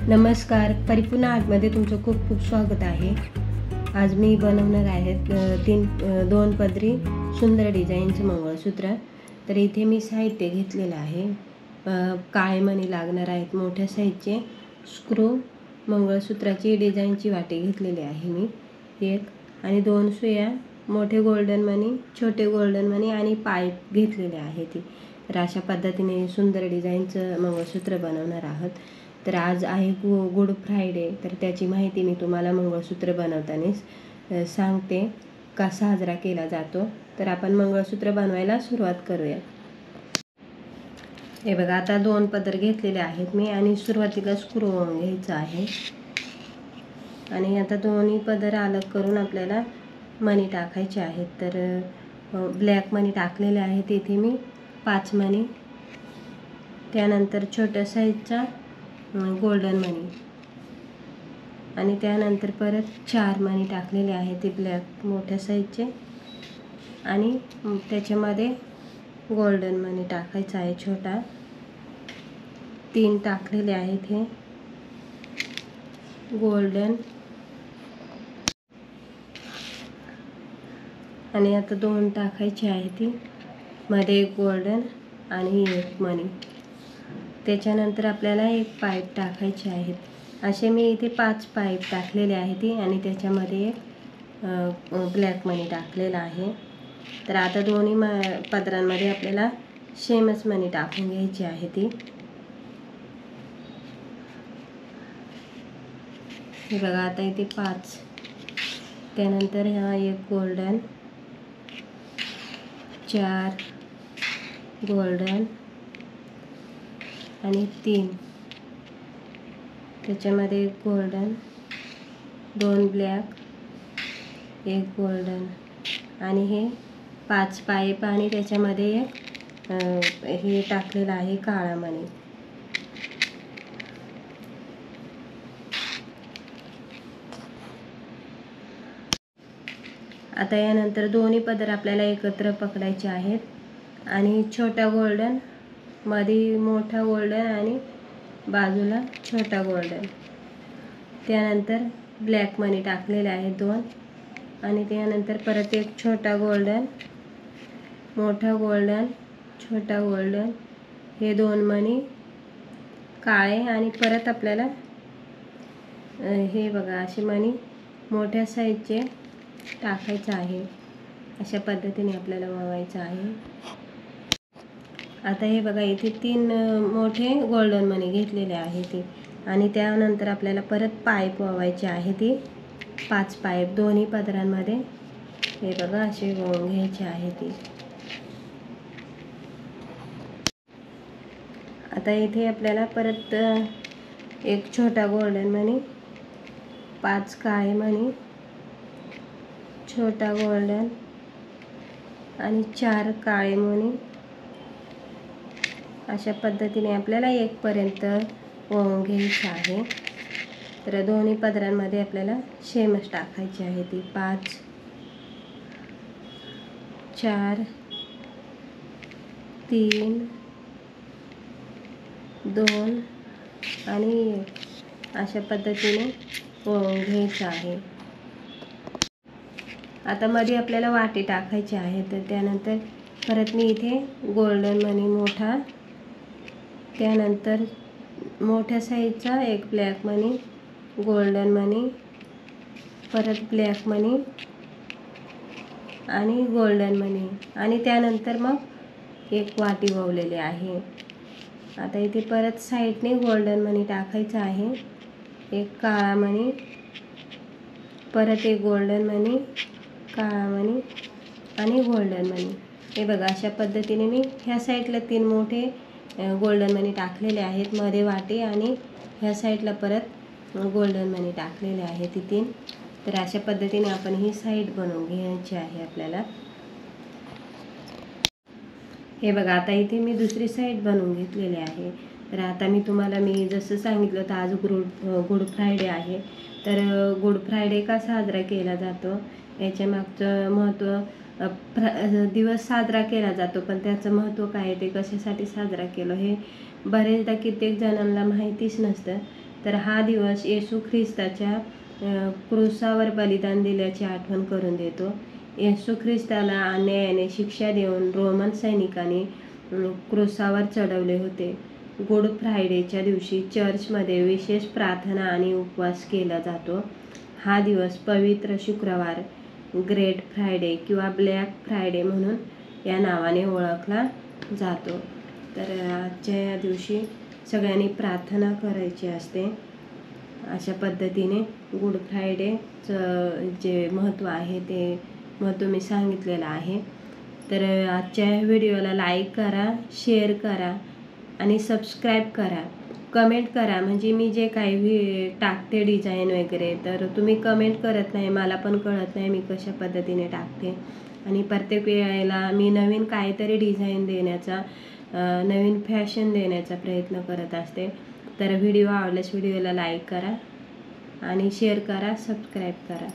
नमस्कार, परिपूर्ण आर्टमध्ये तुमचं खूप खूप स्वागत आहे. आज मी बनवणार आहे दोन पदरी सुंदर डिझाईनचं मंगळसूत्र. तर इथे मी साहित्य घेतलेलं आहे. काळे मणी लागणार आहेत, मोठ्या साईजचे स्क्रू, मंगळसूत्राची डिझाईनची वाटी घेतलेली आहे मी एक, आणि 2 सुया, मोठे गोल्डन मणी, छोटे गोल्डन मणी आणि पाईप घेतलेले आहे ती. तर अशा पद्धतीने सुंदर डिझाईनचं मंगळसूत्र बनवणार आहोत. तर आज आहे गुड फ्रायडे, तर त्याची माहिती मी तुम्हाला मंगळसूत्र बनवताना सांगते का साजरा केला जातो. तर आपण मंगळसूत्र बनवायला सुरुवात करूया. हे बघा, आता 2 पदर घेतलेले आहेत मी आणि सुरुवातीला स्क्रू घ्यायचा आहे. आणि आता दोन्ही पदर अलग करून आपल्याला मणी टाकायचे आहेत. तर ब्लॅक मणी टाकलेले आहेत इथे मी 5 मणी, त्यानंतर छोट्या साईजचा गोल्डन मणी, आणि त्यानंतर परत 4 मणी टाकलेले आहेत ते ब्लॅक मोठ्या साईजचे, आणि त्याच्यामध्ये गोल्डन मणी टाकायचा आहे छोटा. 3 टाकलेले आहेत हे गोल्डन, आणि आता 2 टाकायचे आहे ती मध्ये एक गोल्डन आणि एक मणी. त्याच्यानंतर आपल्याला एक पाईप टाकायचे आहेत. असे मी इथे 5 पाईप टाकलेले आहेत आणि त्याच्यामध्ये एक ब्लॅक मणी टाकलेला आहे. तर आता दोन्ही पदरांमध्ये आपल्याला सेमच मणी टाकून घ्यायची आहे ती. हे बघा, आता इथे 5, त्यानंतर हा एक गोल्डन, 4 गोल्डन आणि 3, त्याच्यामध्ये एक गोल्डन, 2 ब्लॅक, एक गोल्डन, आणि हे 5 पाईप, आणि त्याच्यामध्ये एक हे टाकलेलं आहे काळा मणी. आता यानंतर दोन्ही पदर आपल्याला एकत्र पकडायचे आहेत आणि छोटा गोल्डन, मध्ये मोठा गोल्डन आणि बाजूला छोटा गोल्डन, त्यानंतर ब्लॅक मणी टाकलेले आहेत 2, आणि त्यानंतर परत एक छोटा गोल्डन, मोठा गोल्डन, छोटा गोल्डन, हे 2 मणी काळे, आणि परत आपल्याला हे बघा असे मणी मोठ्या साईजचे टाकायचं आहे. अशा पद्धतीने आपल्याला वळवायचं आहे. आता हे बघा, इथे 3 मोठे गोल्डन मणी घेतलेले आहे ते, आणि त्यानंतर आपल्याला परत पाईप वळवायचे आहे ती 5 पाईप दोन्ही पदरांमध्ये. हे बघा, असे वळवून घ्यायचे आहे ती. आता इथे आपल्याला परत एक छोटा गोल्डन मणी, 5 काळे मणी, छोटा गोल्डन आणि 4 काळे मणी. अशा पद्धतीने आपल्याला 1 पर्यंत वळवून घ्यायचं आहे. तर दोन्ही पदरांमध्ये आपल्याला सेमच टाकायची आहे ती 5, 4, 3, 2 आणि 1. अशा पद्धतीने वळवून घ्यायचं आहे. आता मध्ये आपल्याला वाटी टाकायची आहे. तर त्यानंतर परत मी इथे गोल्डन मणी मोठा, त्यानंतर मोठ्या साईजचा एक ब्लॅक मणी, गोल्डन मणी, परत ब्लॅक मणी आणि गोल्डन मणी, आणि त्यानंतर मग एक वाटी वळवलेली आहे. आता इथे परत साईडने गोल्डन मणी टाकायचं आहे, एक काळा मणी, परत एक गोल्डन मणी, काळा मणी आणि गोल्डन मणी. हे बघा, अशा पद्धतीने मी ह्या साईडला 3 मोठे गोल्डन मणी टाकलेले आहेत, मध्ये वाटी, आणि ह्या साईडला परत गोल्डन मणी टाकलेले आहेत ती 3. तर अशा पद्धतीने आपण ही साईड बनवून घ्यायची आहे आपल्याला. हे बघा, आता इथे मी दुसरी साईड बनवून घेतलेली आहे. तर आता मी जसं सांगितलं होतं, आज गुड फ्रायडे आहे. तर गुड फ्रायडे का साजरा केला जातो याच्या मागचं महत्त्व, दिवस साजरा केला जातो, पण त्याचं महत्त्व काय, ते कशासाठी साजरा केलं हे बरेचदा कित्येक जणांना माहितीच नसतं. तर हा दिवस येशू ख्रिस्ताच्या क्रूसावर बलिदान दिल्याची आठवण करून देतो. येशू ख्रिस्ताला अन्यायाने शिक्षा देऊन रोमन सैनिकांनी क्रूसावर चढवले होते. गुड फ्रायडेच्या दिवशी चर्चमध्ये विशेष प्रार्थना आणि उपवास केला जातो. हा दिवस पवित्र शुक्रवार, ग्रेट फ्रायडे किंवा ब्लॅक फ्रायडे म्हणून या नावाने ओळखला जातो. तर आजच्या या दिवशी सगळ्यांनी प्रार्थना करायची असते. अशा पद्धतीने गुड फ्रायडेचं जे महत्त्व आहे ते महत्त्व मी सांगितलेलं आहे. तर आजच्या व्हिडिओला लाईक करा, शेअर करा आणि सबस्क्राईब करा. कमेंट करा, म्हणजे मी जे काही टाकते डिझाईन वगैरे तर तुम्ही कमेंट करत नाही, मला पण कळत नाही मी कशा पद्धतीने टाकते. आणि प्रत्येक वेळेला मी नवीन काहीतरी डिझाईन देण्याचा, नवीन फॅशन देण्याचा प्रयत्न करत असते. तर व्हिडिओ आवडल्यास व्हिडिओला लाईक करा आणि शेअर करा, सबस्क्राईब करा.